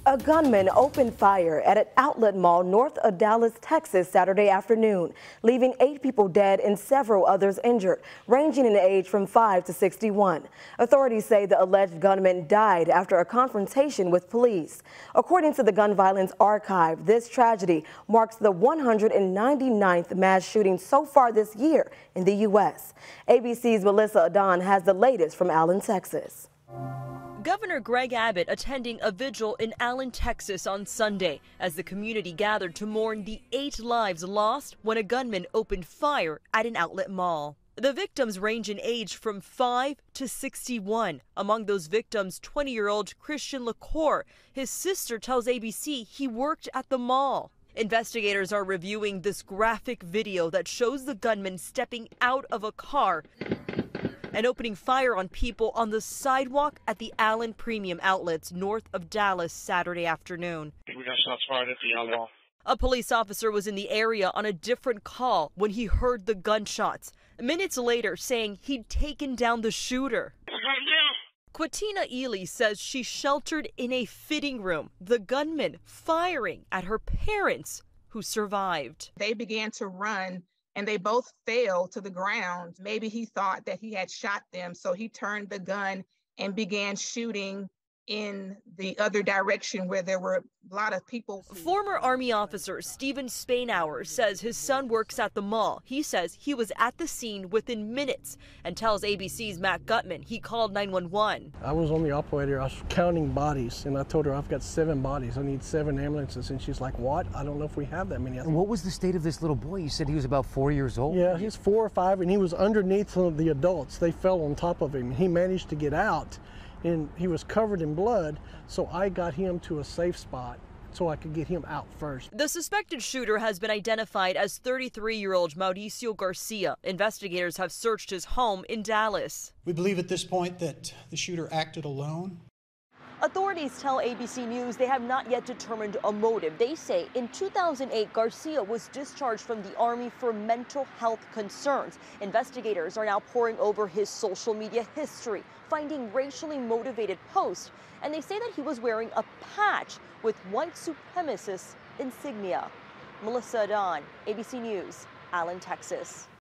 A gunman opened fire at an outlet mall north of Dallas, Texas, Saturday afternoon, leaving 8 people dead and several others injured, ranging in age from 5 to 61. Authorities say the alleged gunman died after a confrontation with police. According to the Gun Violence Archive, this tragedy marks the 199th mass shooting so far this year in the U.S. ABC's Melissa Adon has the latest from Allen, Texas. Governor Greg Abbott attending a vigil in Allen, Texas on Sunday as the community gathered to mourn the 8 lives lost when a gunman opened fire at an outlet mall. The victims range in age from 5 to 61. Among those victims, 20-year-old Christian LaCour. His sister tells ABC he worked at the mall. Investigators are reviewing this graphic video that shows the gunman stepping out of a car and opening fire on people on the sidewalk at the Allen Premium Outlets north of Dallas Saturday afternoon. We got shots fired at the mall. A police officer was in the area on a different call when he heard the gunshots. Minutes later, saying he'd taken down the shooter. Quatina Ely says she sheltered in a fitting room, the gunman firing at her parents, who survived. They began to run and they both fell to the ground. Maybe he thought that he had shot them, so he turned the gun and began shooting in the other direction where there were a lot of people. Former Army officer Stephen Spainhour says his son works at the mall. He says he was at the scene within minutes and tells ABC's Matt Gutman he called 911. I was on the operator. I was counting bodies, and I told her I've got 7 bodies. I need 7 ambulances, and she's like, "What? I don't know if we have that many." And what was the state of this little boy? You said he was about 4 years old? Yeah, he's 4 or 5, and he was underneath some of the adults. They fell on top of him. He managed to get out, and he was covered in blood, so I got him to a safe spot so I could get him out first. The suspected shooter has been identified as 33-year-old Mauricio Garcia. Investigators have searched his home in Dallas. We believe at this point that the shooter acted alone. Authorities tell ABC News they have not yet determined a motive. They say in 2008, Garcia was discharged from the Army for mental health concerns. Investigators are now poring over his social media history, finding racially motivated posts, and they say that he was wearing a patch with white supremacist insignia. Melissa Adon, ABC News, Allen, Texas.